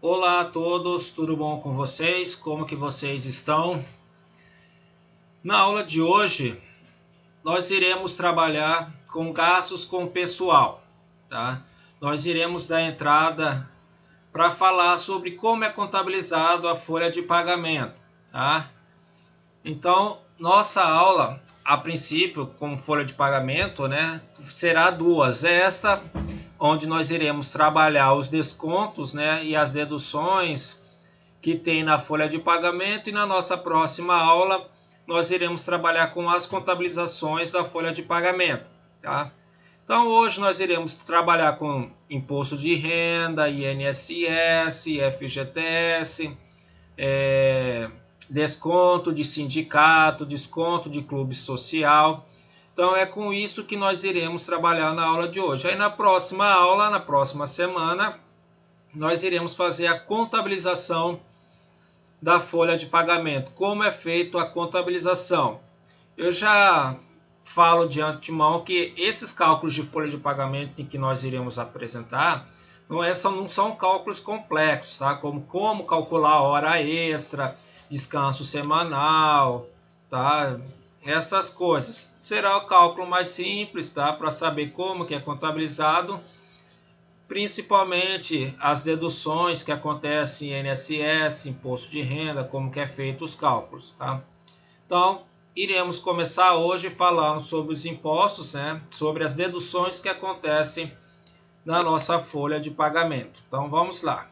Olá a todos, tudo bom com vocês? Como que vocês estão? Na aula de hoje, nós iremos trabalhar com gastos com pessoal, tá? Nós iremos dar entrada para falar sobre como é contabilizado a folha de pagamento, tá? Então, nossa aula, a princípio, com folha de pagamento, né, será duas. Esta, onde nós iremos trabalhar os descontos, né, e as deduções que tem na folha de pagamento, e na nossa próxima aula nós iremos trabalhar com as contabilizações da folha de pagamento, tá? Então hoje nós iremos trabalhar com imposto de renda, INSS, FGTS, desconto de sindicato, desconto de clube social. Então é com isso que nós iremos trabalhar na aula de hoje. Aí na próxima aula, na próxima semana, nós iremos fazer a contabilização da folha de pagamento. Como é feito a contabilização? Eu já falo de antemão que esses cálculos de folha de pagamento que nós iremos apresentar não são cálculos complexos, tá? Como calcular a hora extra, descanso semanal, tá? Essas coisas. Será o cálculo mais simples, tá? Para saber como que é contabilizado, principalmente as deduções que acontecem em INSS, imposto de renda, como que é feito os cálculos, tá? Então, iremos começar hoje falando sobre os impostos, né? Sobre as deduções que acontecem na nossa folha de pagamento. Então, vamos lá.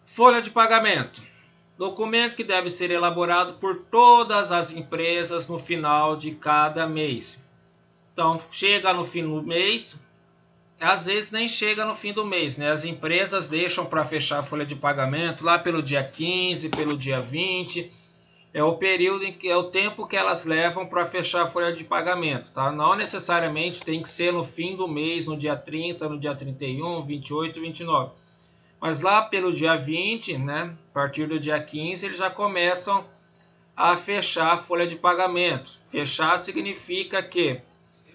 Folha de pagamento. Documento que deve ser elaborado por todas as empresas no final de cada mês. Então, chega no fim do mês, às vezes nem chega no fim do mês, né? As empresas deixam para fechar a folha de pagamento lá pelo dia 15, pelo dia 20. É o período em que é o tempo que elas levam para fechar a folha de pagamento, tá? Não necessariamente tem que ser no fim do mês, no dia 30, no dia 31, 28, 29. Mas lá pelo dia 20, né? A partir do dia 15, eles já começam a fechar a folha de pagamento. Fechar significa que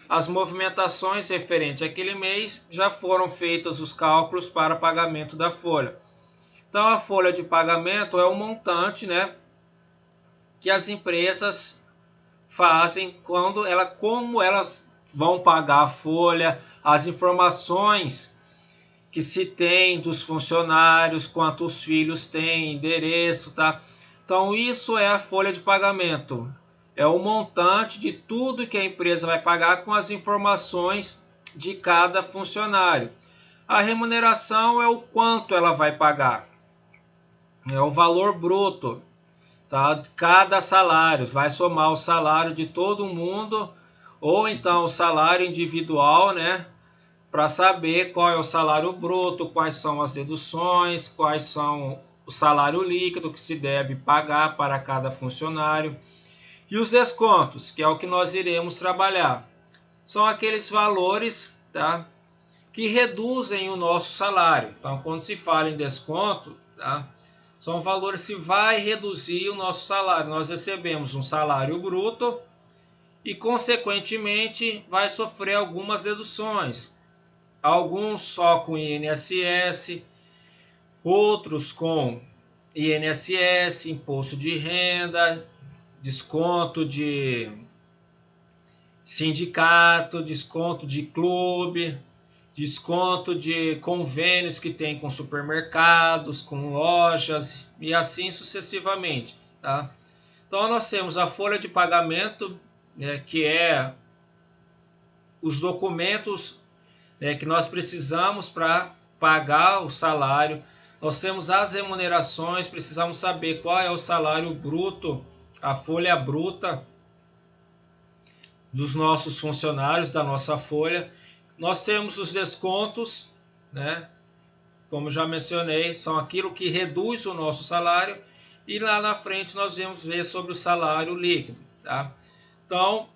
as movimentações referentes àquele mês já foram feitos os cálculos para pagamento da folha. Então a folha de pagamento é o montante, né, que as empresas fazem como elas vão pagar a folha, as informações que se tem dos funcionários, quantos filhos tem, endereço, tá? Então isso é a folha de pagamento. É o montante de tudo que a empresa vai pagar com as informações de cada funcionário. A remuneração é o quanto ela vai pagar. É o valor bruto, tá? Cada salário, vai somar o salário de todo mundo ou então o salário individual, né? Para saber qual é o salário bruto, quais são as deduções, quais são o salário líquido que se deve pagar para cada funcionário. E os descontos, que é o que nós iremos trabalhar, são aqueles valores, tá, que reduzem o nosso salário. Então, quando se fala em desconto, tá, são valores que vai reduzir o nosso salário. Nós recebemos um salário bruto e, consequentemente, vai sofrer algumas deduções. Alguns só com INSS, outros com INSS, imposto de renda, desconto de sindicato, desconto de clube, desconto de convênios que tem com supermercados, com lojas e assim sucessivamente, tá? Então nós temos a folha de pagamento, né, que é os documentos, né, que nós precisamos para pagar o salário. Nós temos as remunerações, precisamos saber qual é o salário bruto, a folha bruta dos nossos funcionários, da nossa folha. Nós temos os descontos, né? Como já mencionei, são aquilo que reduz o nosso salário. E lá na frente nós vamos ver sobre o salário líquido, tá? Então,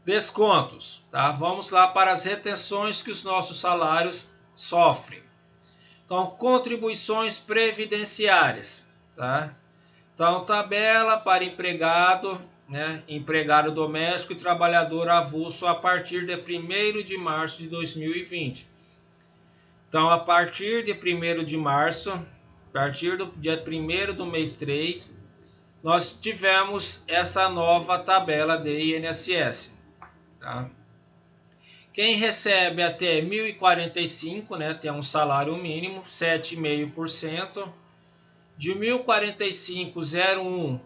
descontos, tá? Vamos lá para as retenções que os nossos salários sofrem. Então, contribuições previdenciárias, tá? Então, tabela para empregado, né, empregado doméstico e trabalhador avulso a partir de 1º de março de 2020. Então, a partir de 1º de março, a partir do dia 1º do mês 3, nós tivemos essa nova tabela de INSS. Tá? Quem recebe até 1.045, né, tem um salário mínimo, 7,5%. De 1.045,01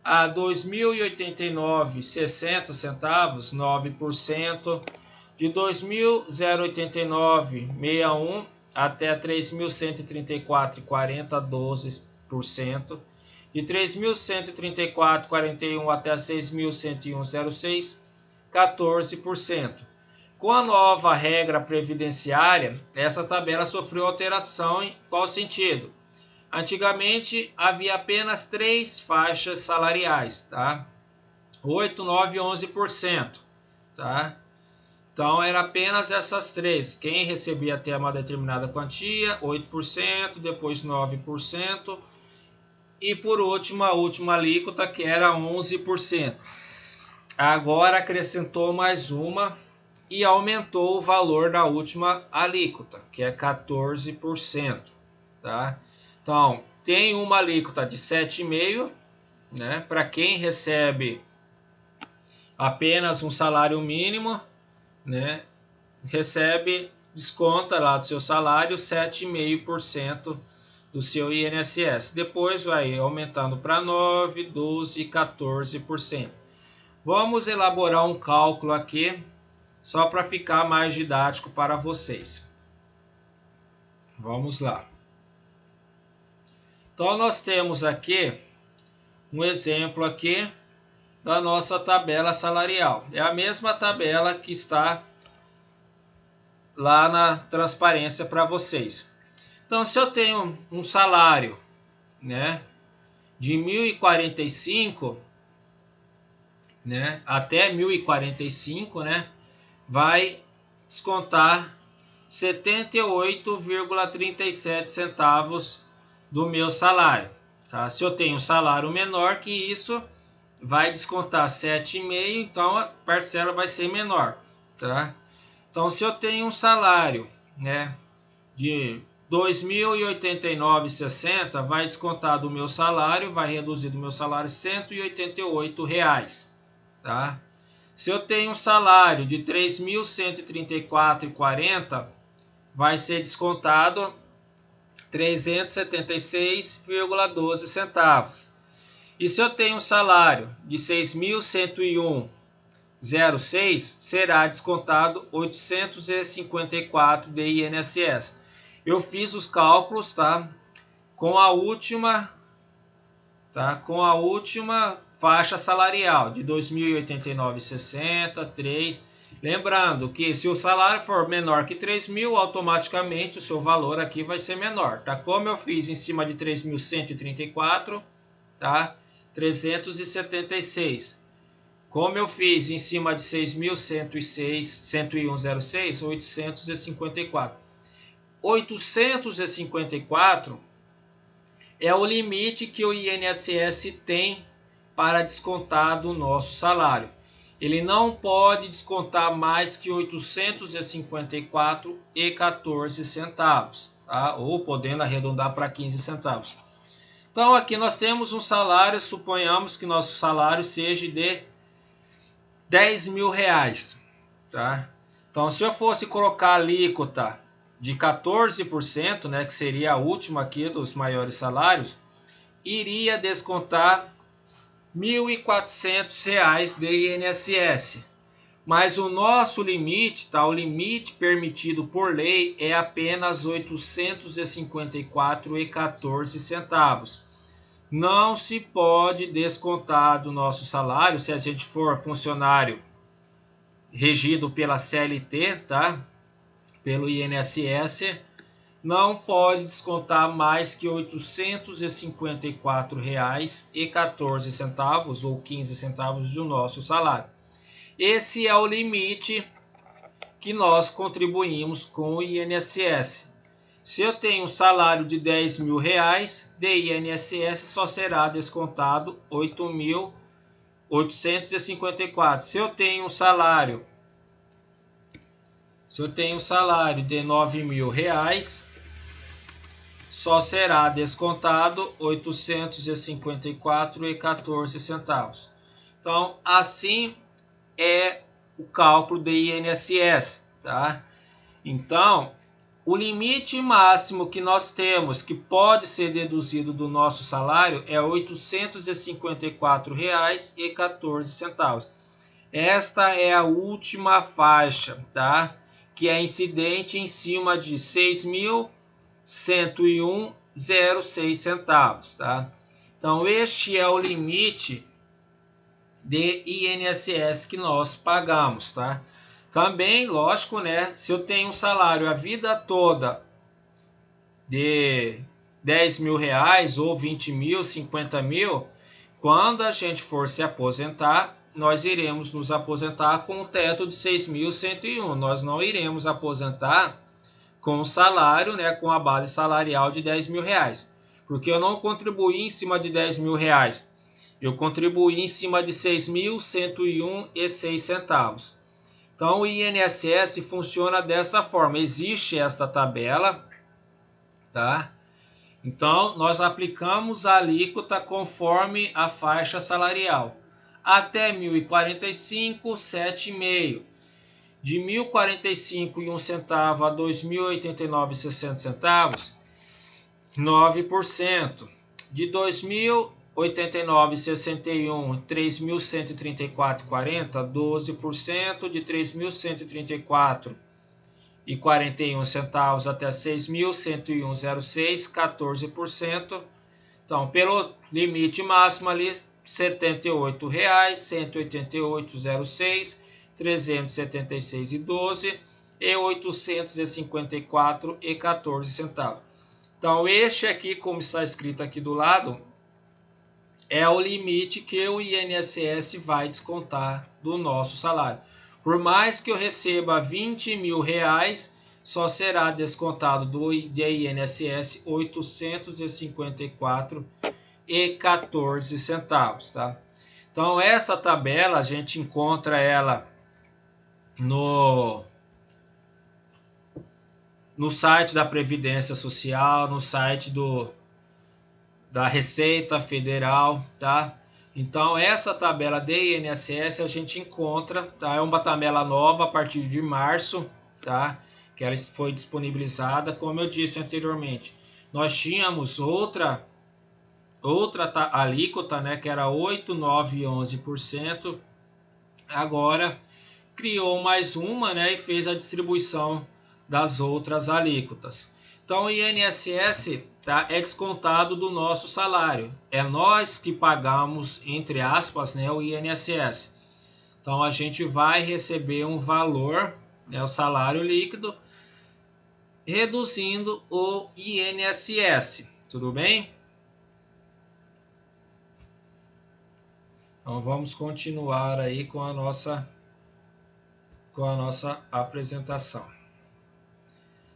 a 2.089,60 centavos, 9%. De 2.089,61 até 3.134,40, 12%. De 3.134,41 até 6.101,06, 14%. Com a nova regra previdenciária, essa tabela sofreu alteração em qual sentido? Antigamente havia apenas 3 faixas salariais, tá? 8, 9 e 11%, tá? Então era apenas essas 3. Quem recebia até uma determinada quantia, 8%, depois 9%, e por último a última alíquota que era 11%. Agora acrescentou mais uma e aumentou o valor da última alíquota, que é 14%, tá? Então, tem uma alíquota de 7,5%, né, para quem recebe apenas um salário mínimo, né, recebe, desconta lá do seu salário 7,5% do seu INSS. Depois vai aumentando para 9%, 12% e 14%. Vamos elaborar um cálculo aqui, só para ficar mais didático para vocês. Vamos lá. Então, nós temos aqui um exemplo aqui da nossa tabela salarial. É a mesma tabela que está lá na transparência para vocês. Então, se eu tenho um salário, né, de 1.045, né, até 1.045, né, vai descontar 78,37 centavos do meu salário. Tá? Se eu tenho um salário menor que isso, vai descontar 7,5, então a parcela vai ser menor. Tá? Então, se eu tenho um salário, né, de R$ 2.089,60, vai descontar do meu salário, vai reduzir do meu salário R$ 188. Tá? Se eu tenho um salário de R$ 3.134,40, vai ser descontado 376,12 centavos. E se eu tenho um salário de R$ 6.101,06, será descontado 854 de INSS. Eu fiz os cálculos, tá? Com a última faixa salarial de R$ 2.089,60, 3. Lembrando que se o salário for menor que 3.000, automaticamente o seu valor aqui vai ser menor, tá? Como eu fiz em cima de 3.134, tá? 376. Como eu fiz em cima de 6.101,06, 854. 854 é o limite que o INSS tem para descontar do nosso salário. Ele não pode descontar mais que 854,14 centavos, tá? Ou podendo arredondar para 15 centavos. Então aqui nós temos um salário, suponhamos que nosso salário seja de R$ 10.000, tá? Então se eu fosse colocar a alíquota de 14%, né, que seria a última aqui dos maiores salários, iria descontar R$ 1.400 de INSS. Mas o nosso limite, tá, o limite permitido por lei é apenas R$ 854,14 centavos. Não se pode descontar do nosso salário, se a gente for funcionário regido pela CLT, tá? Pelo INSS, não pode descontar mais que R$ 854,14 ou 15 centavos do nosso salário. Esse é o limite que nós contribuímos com o INSS. Se eu tenho um salário de R$ 10.000, de INSS só será descontado R$ 854. Se eu tenho um salário de R$ 9.000, só será descontado R$ 854,14. Então, assim é o cálculo do INSS, tá? Então, o limite máximo que nós temos, que pode ser deduzido do nosso salário, é R$ 854,14. Esta é a última faixa, tá? Que é incidente em cima de R$ 6.101,06, tá? Então, este é o limite de INSS que nós pagamos, tá? Também, lógico, né? Se eu tenho um salário a vida toda de R$ 10.000 ou 20.000, 50.000, quando a gente for se aposentar, nós iremos nos aposentar com o teto de 6.101. Nós não iremos aposentar com o salário, né, com a base salarial de R$ 10.000, porque eu não contribuí em cima de R$ 10.000. Eu contribuí em cima de 6.101,06. Então, o INSS funciona dessa forma. Existe esta tabela, tá? Então, nós aplicamos a alíquota conforme a faixa salarial. Até 1.045, 7,5. De 1.045,01 centavo a 2.089,60 9%. De 2.089,61, 3.134,40, 12%. De 3.134,41 até 6.101,06, 14%. Então, pelo limite máximo ali, R$ 78,00, 188,06, 376,12 e 854,14. Então, este aqui, como está escrito aqui do lado, é o limite que o INSS vai descontar do nosso salário. Por mais que eu receba R$ 20.000, só será descontado do INSS R$ 854,14, tá? Então, essa tabela a gente encontra ela no site da Previdência Social, no site da Receita Federal, tá? Então, essa tabela de INSS a gente encontra, tá? É uma tabela nova a partir de março, tá? Que ela foi disponibilizada, como eu disse anteriormente. Nós tínhamos outra alíquota, né, que era 8, 9 e 11%. Agora criou mais uma, né, e fez a distribuição das outras alíquotas. Então, o INSS, tá, é descontado do nosso salário. É nós que pagamos, entre aspas, né, o INSS. Então, a gente vai receber um valor, né, o salário líquido, reduzindo o INSS. Tudo bem? Então, vamos continuar aí com a nossa apresentação.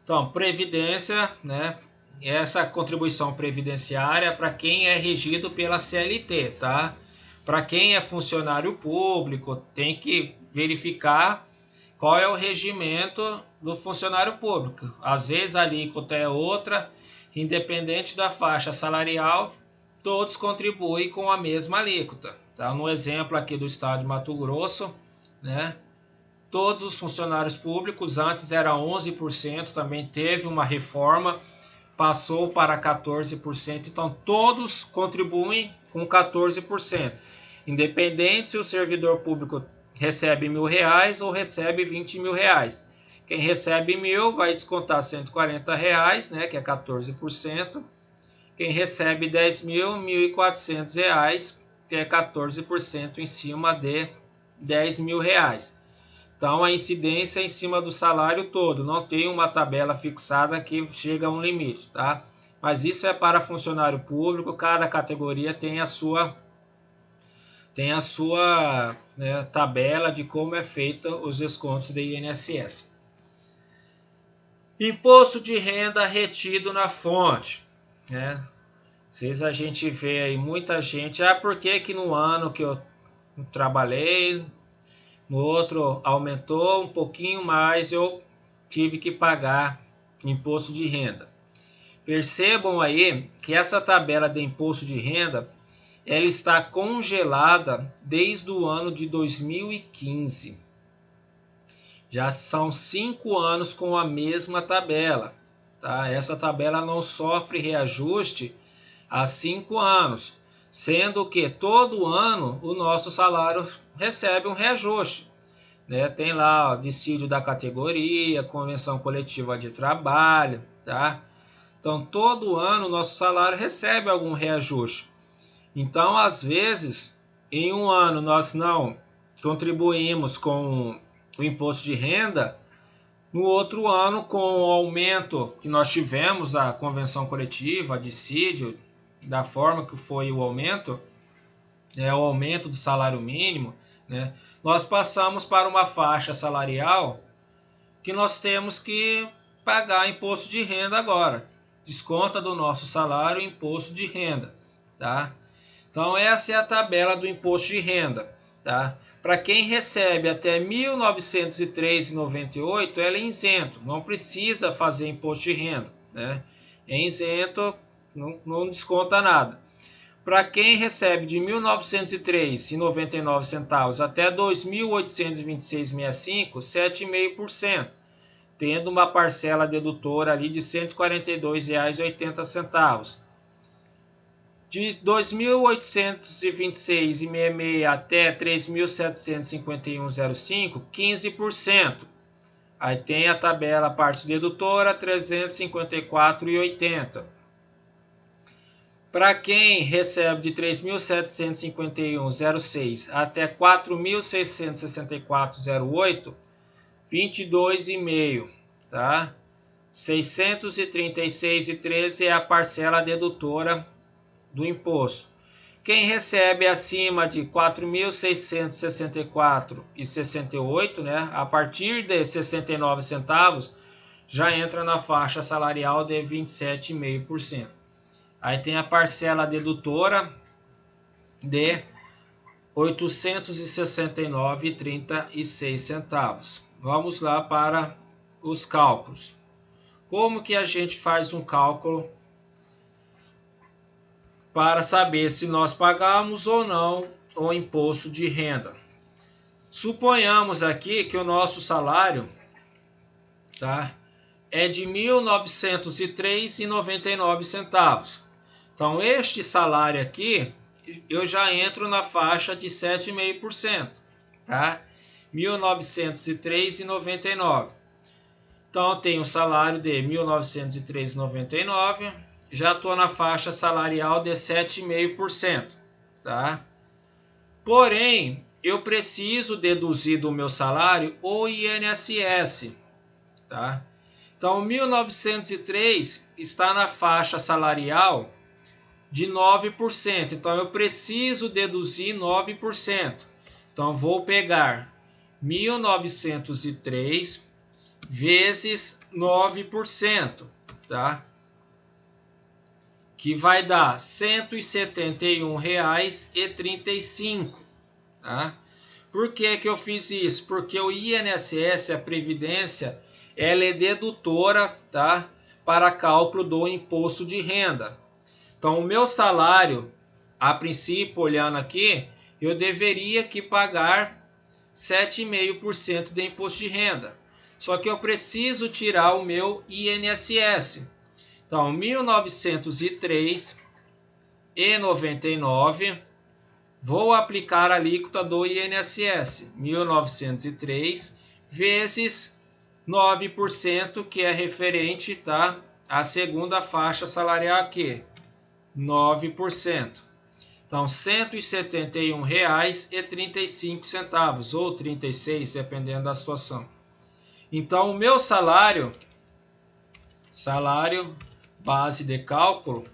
Então, previdência, né? Essa contribuição previdenciária para quem é regido pela CLT, tá? Para quem é funcionário público, tem que verificar qual é o regimento do funcionário público. Às vezes a alíquota é outra, independente da faixa salarial, todos contribuem com a mesma alíquota. Tá? No exemplo aqui do estado de Mato Grosso, né? Todos os funcionários públicos, antes era 11%, também teve uma reforma, passou para 14%, então todos contribuem com 14%, independente se o servidor público recebe R$ 1.000 ou recebe R$ 20.000. Quem recebe 1.000 vai descontar R$ 140, né, que é 14%. Quem recebe 10.000, R$ 1.400, que é 14% em cima de R$ 10.000. Então, a incidência é em cima do salário todo, não tem uma tabela fixada que chega a um limite, tá? Mas isso é para funcionário público, cada categoria tem a sua né, tabela de como é feita os descontos do INSS. Imposto de renda retido na fonte, né? Às vezes a gente vê aí muita gente, por que que no ano que eu trabalhei, no outro aumentou um pouquinho mais, eu tive que pagar imposto de renda. Percebam aí que essa tabela de imposto de renda, ela está congelada desde o ano de 2015. Já são 5 anos com a mesma tabela. Tá? Essa tabela não sofre reajuste há 5 anos, sendo que todo ano o nosso salário recebe um reajuste. Né? Tem lá o dissídio da categoria, convenção coletiva de trabalho. Tá? Então, todo ano o nosso salário recebe algum reajuste. Então, às vezes, em um ano nós não contribuímos com o imposto de renda, no outro ano, com o aumento que nós tivemos da convenção coletiva, dissídio, da forma que foi o aumento do salário mínimo, né, nós passamos para uma faixa salarial que nós temos que pagar imposto de renda agora. Desconta do nosso salário o imposto de renda, tá? Então essa é a tabela do imposto de renda, tá? Para quem recebe até R$ 1.903,98, ela é isento, não precisa fazer imposto de renda, né? É isento, não desconta nada. Para quem recebe de R$ 1.903,99 até R$ 2.826,65, 7,5%, tendo uma parcela dedutora ali de R$ 142,80. De R$ 2.826,66 até R$ 3.751,05, 15%. Aí tem a tabela, a parte dedutora, R$ 354,80. Para quem recebe de R$ 3.751,06 até R$ 4.664,08, 22,5, tá? R$ 636,13 é a parcela dedutora do imposto. Quem recebe acima de R$ 4.664,68, né, a partir de 69 centavos, já entra na faixa salarial de 27,5%. Aí tem a parcela dedutora de R$ 869,36. Vamos lá para os cálculos. Como que a gente faz um cálculo para saber se nós pagamos ou não o imposto de renda? Suponhamos aqui que o nosso salário, tá, é de R$ 1.903,99. Então, este salário aqui, eu já entro na faixa de 7,5%, tá? R$ 1.903,99. Então, eu tenho um salário de R$ 1.903,99, já estou na faixa salarial de 7,5%, tá? Porém, eu preciso deduzir do meu salário o INSS, tá? Então, 1.903 está na faixa salarial de 9%. Então, eu preciso deduzir 9%. Então, vou pegar 1.903 vezes 9%, tá? Que vai dar R$ 171,35, tá? Por que que eu fiz isso? Porque o INSS, a Previdência, ela é dedutora, tá, para cálculo do imposto de renda. Então, o meu salário, a princípio, olhando aqui, eu deveria que pagar 7,5% de imposto de renda. Só que eu preciso tirar o meu INSS. Então, 1.903,99, vou aplicar a alíquota do INSS, 1.903 vezes 9%, que é referente, tá, à segunda faixa salarial aqui, 9%. Então, R$ 171,35 ou 36, dependendo da situação. Então, o meu salário base de cálculo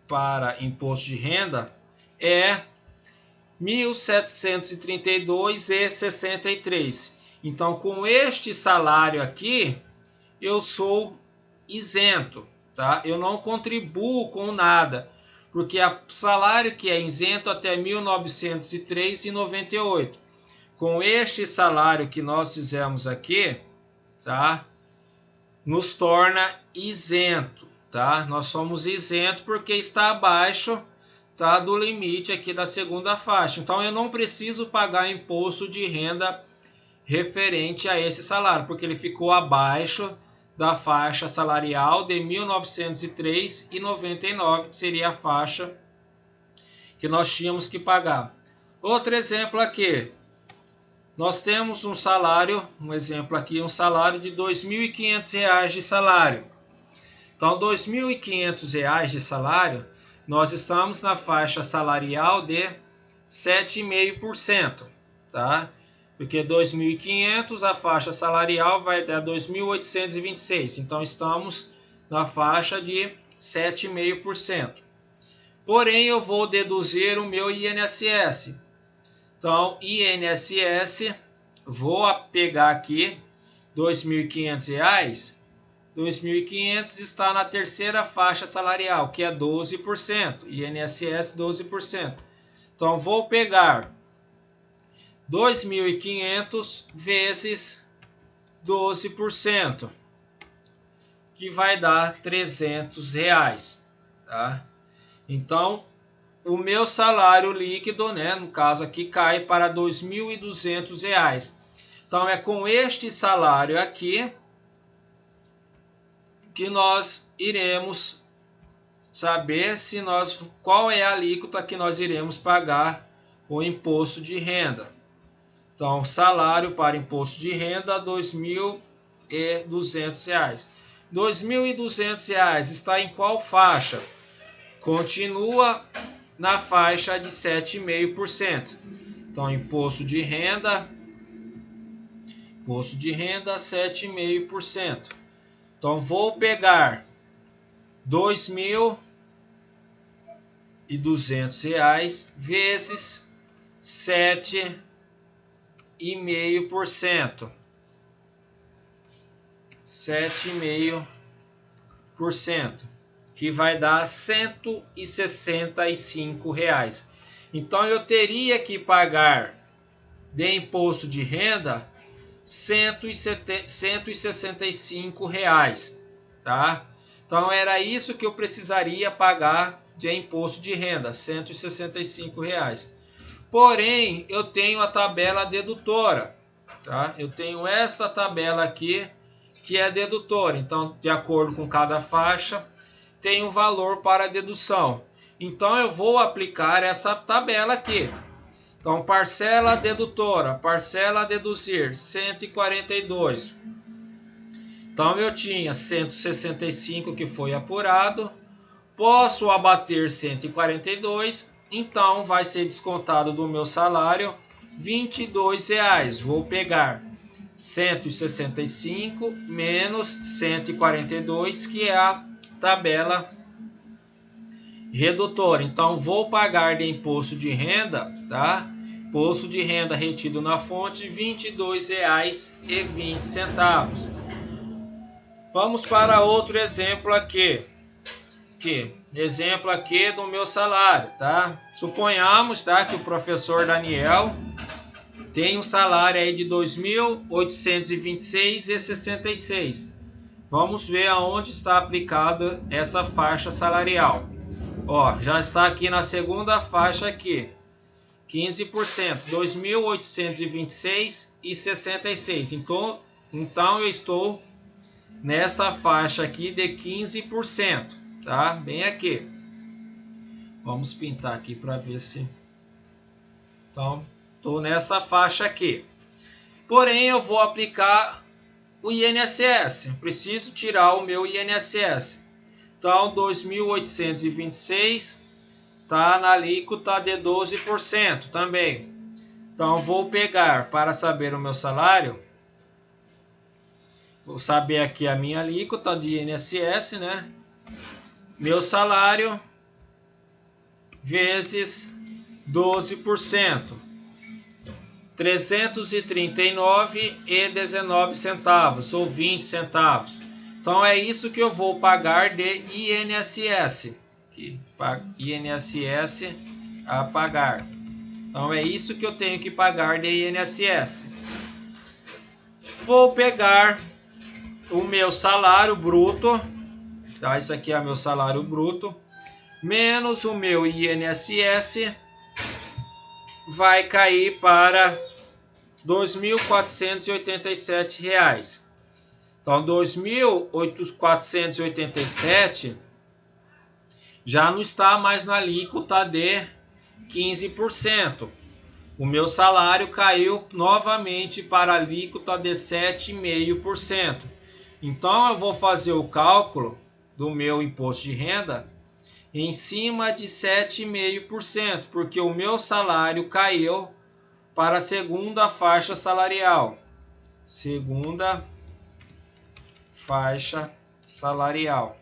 para imposto de renda é R$ 1.732,63. Então, com este salário aqui, eu sou isento, tá? Eu não contribuo com nada, porque é salário que é isento até R$ 1.903,98. Com este salário que nós fizemos aqui, tá? Nos torna isento, tá? Nós somos isentos porque está abaixo, tá, do limite aqui da segunda faixa. Então eu não preciso pagar imposto de renda referente a esse salário, porque ele ficou abaixo da faixa salarial de R$ 1.903,99, que seria a faixa que nós tínhamos que pagar. Outro exemplo aqui. Nós temos um salário, um exemplo aqui, um salário de R$ 2.500 de salário. Então, R$ 2.500 de salário, nós estamos na faixa salarial de 7,5%, tá? Porque 2.500, a faixa salarial vai dar 2.826. Então, estamos na faixa de 7,5%. Porém, eu vou deduzir o meu INSS. Então, INSS, vou pegar aqui R$ 2.500. 2.500 está na terceira faixa salarial, que é 12%. INSS 12%. Então, vou pegar 2.500 vezes 12%, que vai dar R$ 300, tá? Então, o meu salário líquido, né, no caso aqui, cai para R$ 2.200. Então, é com este salário aqui que nós iremos saber qual é a alíquota que nós iremos pagar o imposto de renda. Então, salário para imposto de renda, R$ 2.200. R$ 2.200 está em qual faixa? Continua na faixa de 7,5%. Então, imposto de renda 7,5%. Então, vou pegar R$ 2.200 vezes 7,5%. 7,5%. Que vai dar R$ 165. Então, eu teria que pagar de imposto de renda R$ 165, tá? Então, era isso que eu precisaria pagar de imposto de renda, R$ 165. Porém, eu tenho a tabela dedutora, tá? Eu tenho esta tabela aqui, que é dedutora. Então, de acordo com cada faixa, tem um valor para dedução. Então, eu vou aplicar essa tabela aqui. Então, parcela dedutora, parcela a deduzir, 142. Então, eu tinha 165 que foi apurado. Posso abater 142. Então, vai ser descontado do meu salário R$ 22. Vou pegar 165 menos 142, que é a tabela redutora. Então, vou pagar de imposto de renda, tá? Imposto de renda retido na fonte, R$ 22,20. Vamos para outro exemplo aqui. Exemplo aqui do meu salário, tá? Suponhamos, tá, que o professor Daniel tem um salário aí de R$ 2.826,66. Vamos ver aonde está aplicada essa faixa salarial. Ó, já está aqui na segunda faixa aqui, 15%, R$ 2.826,66. Então eu estou nesta faixa aqui de 15%, tá? Bem aqui. Vamos pintar aqui para ver se... Então, estou nessa faixa aqui. Porém, eu vou aplicar o INSS. Preciso tirar o meu INSS. Então, 2.826 está na alíquota de 12% também. Então, vou pegar, para saber o meu salário, vou saber aqui a minha alíquota de INSS, né? Meu salário vezes 12%. R$ 339,19 ou 20 centavos. Então é isso que eu vou pagar de INSS, aqui, INSS a pagar. Então é isso que eu tenho que pagar de INSS. Vou pegar o meu salário bruto, tá? Isso aqui é meu salário bruto, menos o meu INSS, vai cair para R$ 2.487. Então, 2.487 já não está mais na alíquota de 15%. O meu salário caiu novamente para a alíquota de 7,5%. Então, eu vou fazer o cálculo do meu imposto de renda em cima de 7,5%, porque o meu salário caiu para a segunda faixa salarial. Segunda faixa salarial.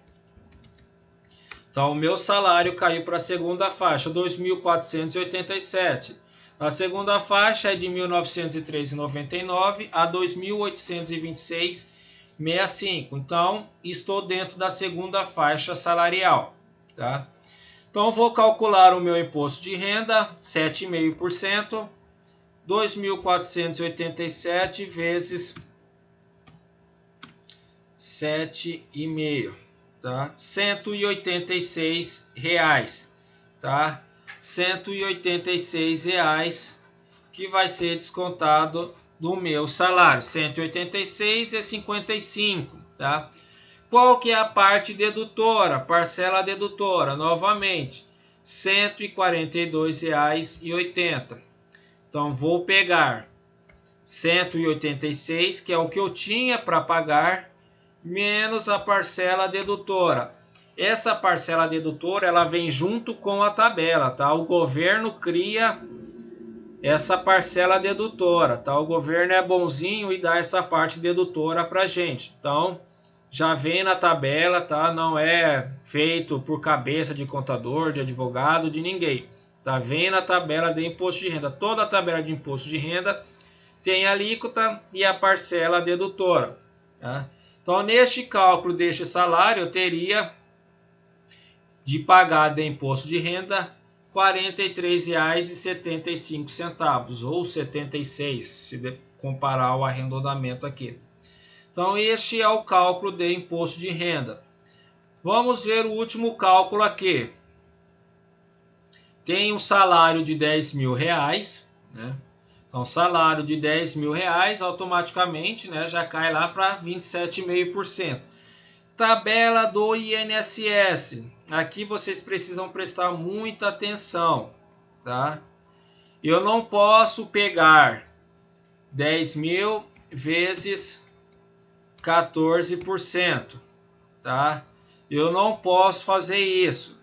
Então, o meu salário caiu para a segunda faixa, 2.487. A segunda faixa é de 1.903,99 a 2.826,65. Então, estou dentro da segunda faixa salarial, tá? Então, vou calcular o meu imposto de renda, 7,5%, 2.487 vezes 7,5, tá? R$186, tá? R$186 que vai ser descontado do meu salário. 186,55, tá? Qual que é a parte dedutora? Parcela dedutora, novamente, R$142,80. Então, vou pegar 186, que é o que eu tinha para pagar, menos a parcela dedutora. Essa parcela dedutora, ela vem junto com a tabela, tá? O governo cria essa parcela dedutora, tá? O governo é bonzinho e dá essa parte dedutora pra gente. Então, já vem na tabela, tá? Não é feito por cabeça de contador, de advogado, de ninguém. Tá? Vem na tabela de imposto de renda. Toda a tabela de imposto de renda tem a alíquota e a parcela dedutora, tá? Então, neste cálculo deste salário, eu teria de pagar de imposto de renda R$ 43,75, ou 76, se comparar o arredondamento aqui. Então, este é o cálculo de imposto de renda. Vamos ver o último cálculo aqui. Tem um salário de R$10.000, né? Então, salário de R$10.000, automaticamente, né, já cai lá para 27,5%. Tabela do INSS. Aqui vocês precisam prestar muita atenção, tá? Eu não posso pegar 10.000 vezes 14%, tá? Eu não posso fazer isso.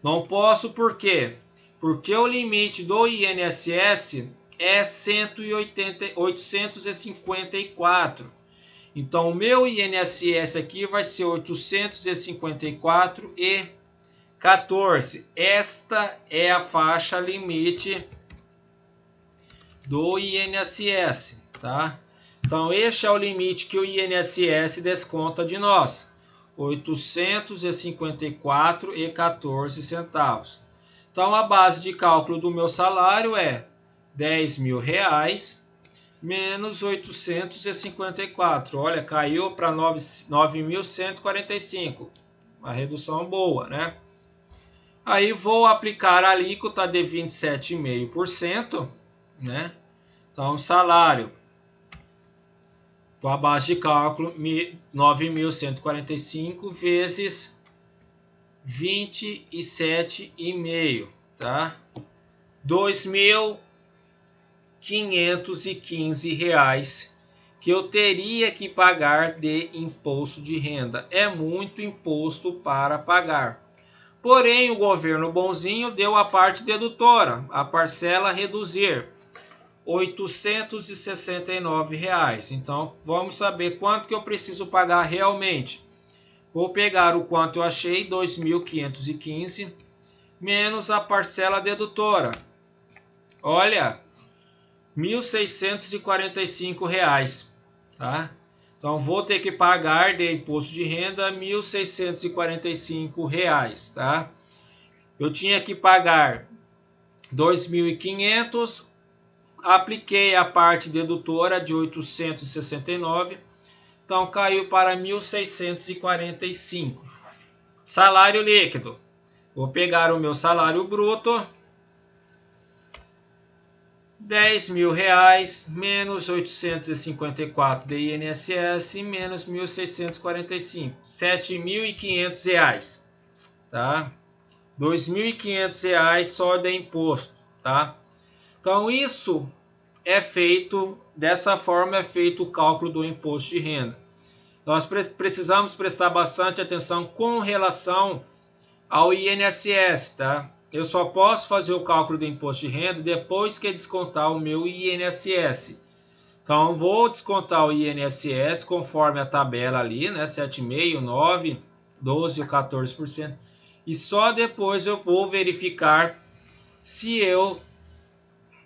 Não posso por quê? Porque o limite do INSS é 854. Então, o meu INSS aqui vai ser 854,14. Esta é a faixa limite do INSS, tá? Então, este é o limite que o INSS desconta de nós. 854,14. Então, a base de cálculo do meu salário é R$10.000 menos 854. Olha, caiu para 9.145. Uma redução boa, né? Aí vou aplicar a alíquota de 27,5%, né? Então, salário. Então, a base de cálculo 9.145 vezes 27,5, tá? R$2.515 que eu teria que pagar de imposto de renda. É muito imposto para pagar. Porém, o governo bonzinho deu a parte dedutora, a parcela reduzir, R$869. Então, vamos saber quanto que eu preciso pagar realmente. Vou pegar o quanto eu achei, 2.515, menos a parcela dedutora. Olha, R$1.645, tá? Então, vou ter que pagar de imposto de renda R$1.645, tá? Eu tinha que pagar 2.500, apliquei a parte dedutora de 869, então caiu para 1.645. Salário líquido. Vou pegar o meu salário bruto, R$10.000 menos 854 de INSS menos 1.645, R$7.500, tá? R$2.500 só de imposto, tá? Então isso é feito, dessa forma é feito o cálculo do imposto de renda. Nós precisamos prestar bastante atenção com relação ao INSS, tá? Eu só posso fazer o cálculo do imposto de renda depois que descontar o meu INSS. Então, vou descontar o INSS conforme a tabela ali, né? 7,5%, 9%, 12% ou 14%. E só depois eu vou verificar se eu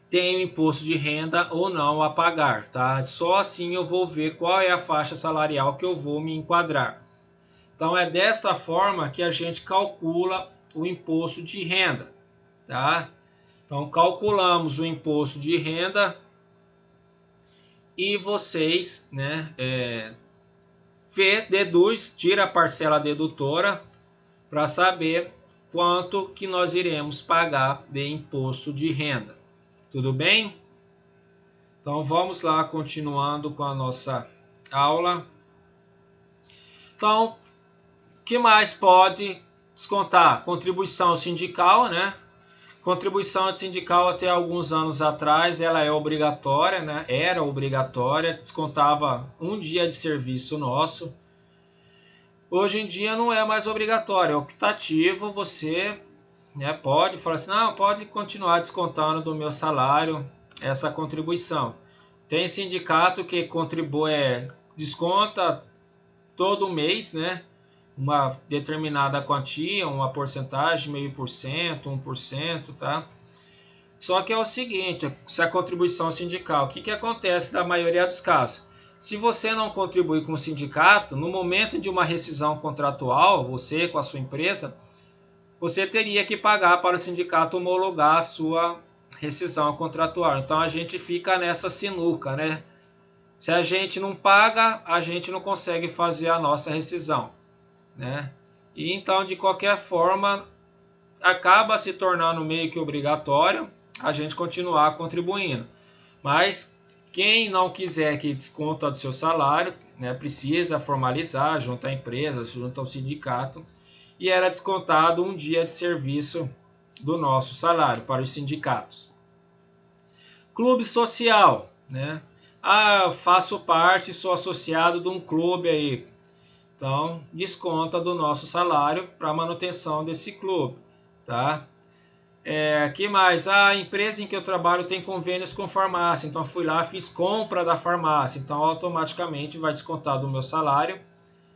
tenho imposto de renda ou não a pagar, tá? Só assim eu vou ver qual é a faixa salarial que eu vou me enquadrar. Então, é desta forma que a gente calcula o imposto de renda, tá? Então, calculamos o imposto de renda e vocês, né, deduz, tira a parcela dedutora para saber quanto que nós iremos pagar de imposto de renda. Tudo bem? Então, vamos lá, continuando com a nossa aula. Então, o que mais pode descontar? Contribuição sindical, né? Contribuição sindical até alguns anos atrás, ela é obrigatória, né? Era obrigatória, descontava um dia de serviço nosso. Hoje em dia não é mais obrigatório, é optativo, você, né, pode falar assim, não, pode continuar descontando do meu salário essa contribuição. Tem sindicato que contribui, desconta todo mês, né? Uma determinada quantia, uma porcentagem, 0,5%, 1%, tá? Só que é o seguinte, se a contribuição sindical, o que acontece na maioria dos casos? Se você não contribui com o sindicato, no momento de uma rescisão contratual, você com a sua empresa, você teria que pagar para o sindicato homologar a sua rescisão contratual. Então a gente fica nessa sinuca, né? Se a gente não paga, a gente não consegue fazer a nossa rescisão, né? E então, de qualquer forma, acaba se tornando meio que obrigatório a gente continuar contribuindo. Mas quem não quiser que desconta do seu salário, né, precisa formalizar junto à empresa, junto ao sindicato, e era descontado um dia de serviço do nosso salário para os sindicatos. Clube social, né? Ah, faço parte, sou associado de um clube aí. Então, desconta do nosso salário para a manutenção desse clube, tá? Que mais? A empresa em que eu trabalho tem convênios com farmácia, então fui lá, fiz compra da farmácia, então automaticamente vai descontar do meu salário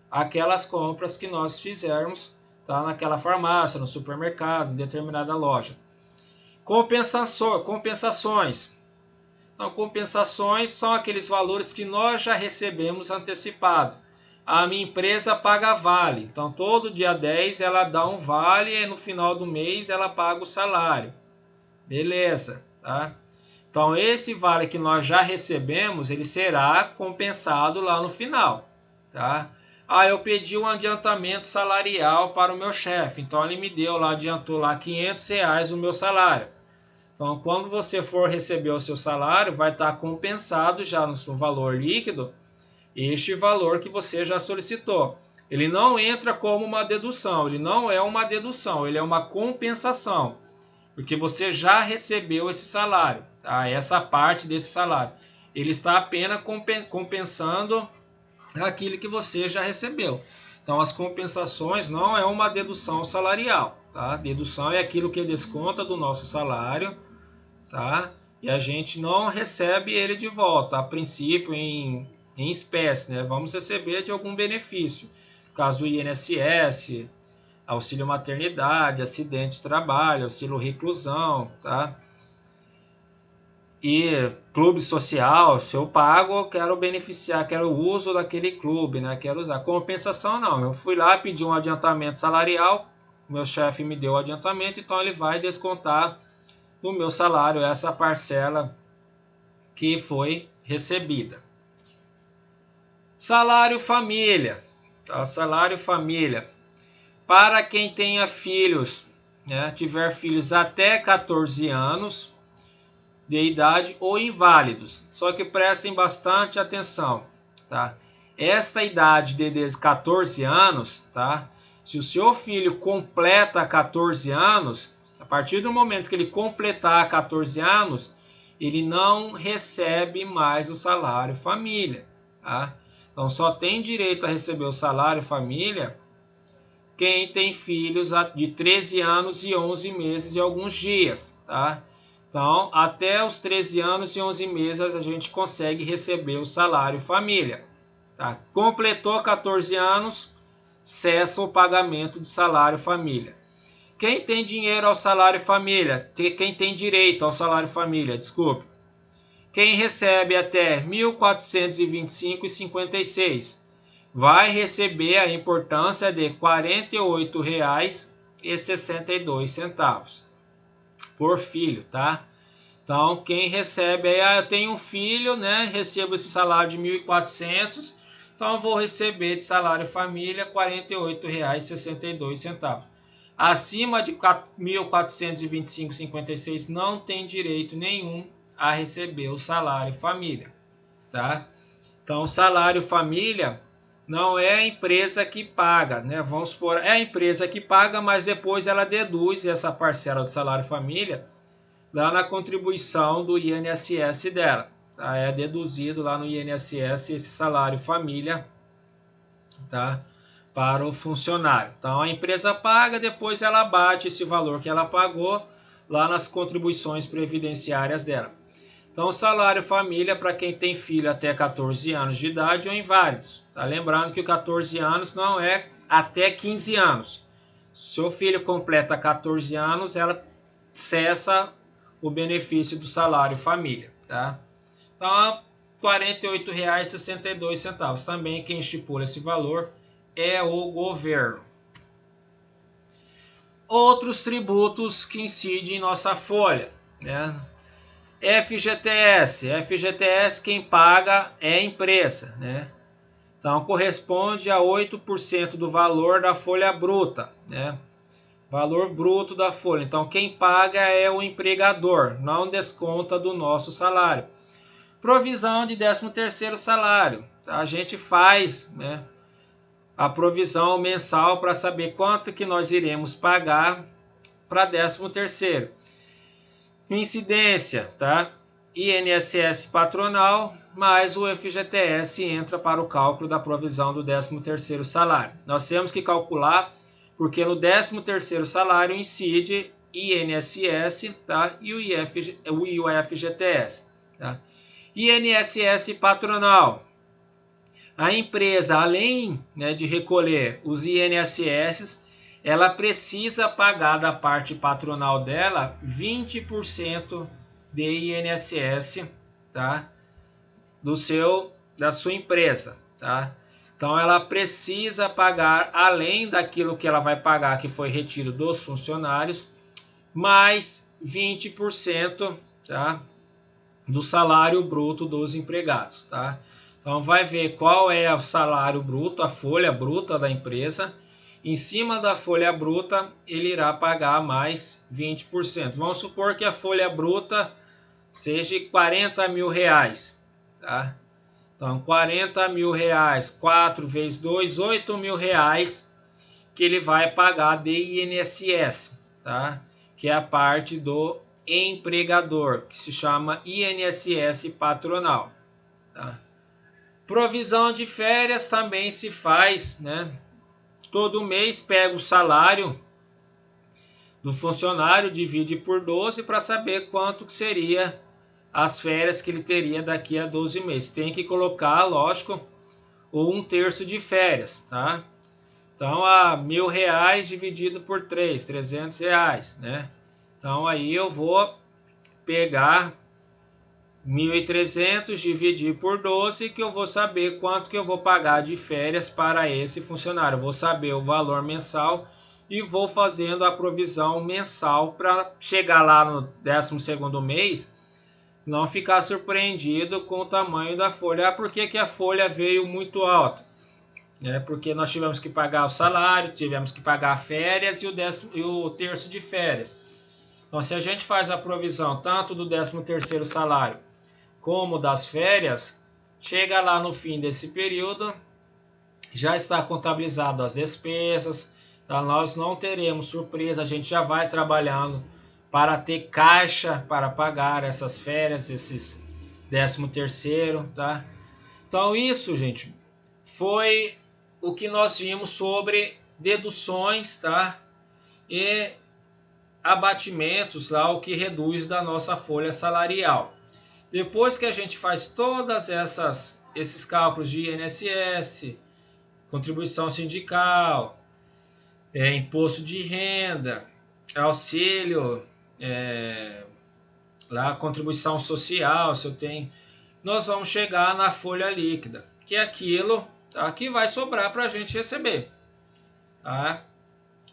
aquelas compras que nós fizermos, tá, naquela farmácia, no supermercado, em determinada loja. Compensações. Então, compensações são aqueles valores que nós já recebemos antecipado. A minha empresa paga vale, então todo dia 10 ela dá um vale e no final do mês ela paga o salário. Beleza, tá? Então esse vale que nós já recebemos, ele será compensado lá no final, tá? Ah, eu pedi um adiantamento salarial para o meu chefe, então ele me deu lá, adiantou lá R$500 o meu salário. Então quando você for receber o seu salário, vai estar compensado já no seu valor líquido este valor que você já solicitou. Ele não entra como uma dedução, ele não é uma dedução, ele é uma compensação, porque você já recebeu esse salário, tá? Essa parte desse salário. Ele está apenas compensando aquilo que você já recebeu. Então, as compensações não é uma dedução salarial, tá? Dedução é aquilo que desconta do nosso salário, tá? E a gente não recebe ele de volta, a princípio em espécie, né? Vamos receber de algum benefício. No caso do INSS, auxílio maternidade, acidente de trabalho, auxílio reclusão, tá? E clube social, se eu pago, eu quero beneficiar, quero o uso daquele clube, né? Quero usar. Compensação não, eu fui lá, pedi um adiantamento salarial, meu chefe me deu o adiantamento, então ele vai descontar do meu salário essa parcela que foi recebida. Salário família, tá? Salário família. Para quem tenha filhos, né, tiver filhos até 14 anos de idade ou inválidos. Só que prestem bastante atenção, tá? Esta idade de 14 anos, tá? Se o seu filho completa 14 anos, a partir do momento que ele completar 14 anos, ele não recebe mais o salário família, tá? Então só tem direito a receber o salário família quem tem filhos de 13 anos e 11 meses e alguns dias, tá? Então, até os 13 anos e 11 meses a gente consegue receber o salário família, tá? Completou 14 anos, cessa o pagamento de salário família. Quem tem dinheiro ao salário família, quem tem direito ao salário família, desculpe. Quem recebe até R$ 1.425,56 vai receber a importância de R$ 48,62 por filho, tá? Então, quem recebe aí, eu tenho um filho, né? Recebo esse salário de 1.400, então vou receber de salário família R$ 48,62. Acima de 1.425,56 não tem direito nenhum a receber o salário família, tá? Então, o salário família não é a empresa que paga, né? Vamos supor, é a empresa que paga, mas depois ela deduz essa parcela do salário família lá na contribuição do INSS dela, tá? É deduzido lá no INSS esse salário família, tá? Para o funcionário. Então a empresa paga, depois ela bate esse valor que ela pagou lá nas contribuições previdenciárias dela. Então, salário família para quem tem filho até 14 anos de idade ou inválidos. Tá? Lembrando que o 14 anos não é até 15 anos. Se seu filho completa 14 anos, ela cessa o benefício do salário família. Tá? Então, R$ 48,62. Também quem estipula esse valor é o governo. Outros tributos que incidem em nossa folha, né? FGTS quem paga é a empresa, né? Então corresponde a 8% do valor da folha bruta, né? Valor bruto da folha. Então quem paga é o empregador, não desconta do nosso salário. Provisão de 13º salário. A gente faz, né, a provisão mensal para saber quanto que nós iremos pagar para 13º. Incidência, tá? INSS patronal, mais o FGTS entra para o cálculo da provisão do 13º salário. Nós temos que calcular porque no 13º salário incide INSS, tá? E o FGTS, tá? INSS patronal. A empresa, além, né, de recolher os INSS, ela precisa pagar da parte patronal dela 20% de INSS, tá? Da sua empresa, tá? Então ela precisa pagar, além daquilo que ela vai pagar que foi retiro dos funcionários, mais 20%, tá? Do salário bruto dos empregados, tá? Então vai ver qual é o salário bruto, a folha bruta da empresa. Em cima da folha bruta, ele irá pagar mais 20%. Vamos supor que a folha bruta seja R$ 40.000, tá? Então, R$ 40.000, 4 vezes 2, R$ 8.000 que ele vai pagar de INSS, tá? Que é a parte do empregador, que se chama INSS patronal, tá? Provisão de férias também se faz, né? Todo mês pega o salário do funcionário, divide por 12 para saber quanto que seria as férias que ele teria daqui a 12 meses. Tem que colocar, lógico, o 1/3 de férias, tá? Então, R$ 1.000 dividido por 3, R$ 300, né? Então, aí eu vou pegar 1.300 dividir por 12, que eu vou saber quanto que eu vou pagar de férias para esse funcionário. Eu vou saber o valor mensal e vou fazendo a provisão mensal para chegar lá no 12º mês, não ficar surpreendido com o tamanho da folha. Por que que a folha veio muito alta? Porque nós tivemos que pagar o salário, tivemos que pagar férias e o terço de férias. Então, se a gente faz a provisão tanto do 13º salário como das férias, chega lá no fim desse período, já está contabilizado as despesas, tá? Nós não teremos surpresa, a gente já vai trabalhando para ter caixa para pagar essas férias, esses 13º, tá? Então isso, gente, foi o que nós vimos sobre deduções, tá? E abatimentos lá, o que reduz da nossa folha salarial. Depois que a gente faz todas esses cálculos de INSS, contribuição sindical, imposto de renda, auxílio, lá contribuição social, se eu tenho, nós vamos chegar na folha líquida, que é aquilo, tá, que vai sobrar para a gente receber. Tá?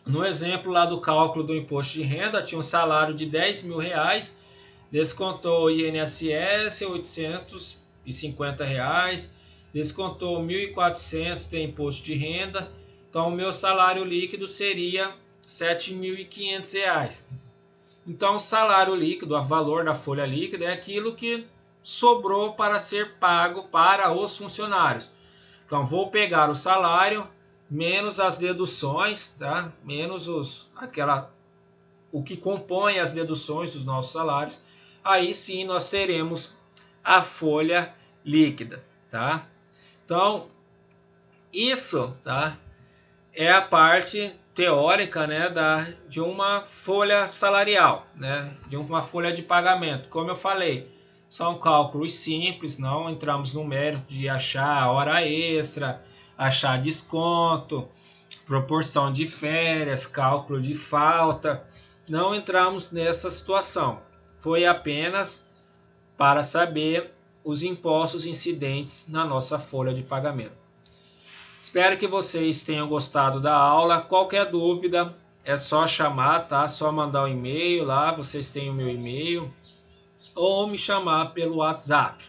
No exemplo lá do cálculo do imposto de renda, tinha um salário de R$10.000, descontou o INSS R$850, descontou 1.400 de imposto de renda, então o meu salário líquido seria R$7.500. Então o salário líquido, o valor da folha líquida, é aquilo que sobrou para ser pago para os funcionários. Então vou pegar o salário menos as deduções, tá? Menos o que compõe as deduções dos nossos salários. Aí sim nós teremos a folha líquida, tá? Então, isso, tá, é a parte teórica, né, de uma folha salarial, né, de uma folha de pagamento. Como eu falei, são cálculos simples, não entramos no mérito de achar hora extra, achar desconto, proporção de férias, cálculo de falta. Não entramos nessa situação. Foi apenas para saber os impostos incidentes na nossa folha de pagamento. Espero que vocês tenham gostado da aula. Qualquer dúvida é só chamar, tá? Só mandar um e-mail lá, vocês têm o meu e-mail, ou me chamar pelo WhatsApp.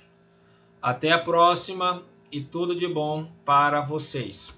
Até a próxima e tudo de bom para vocês.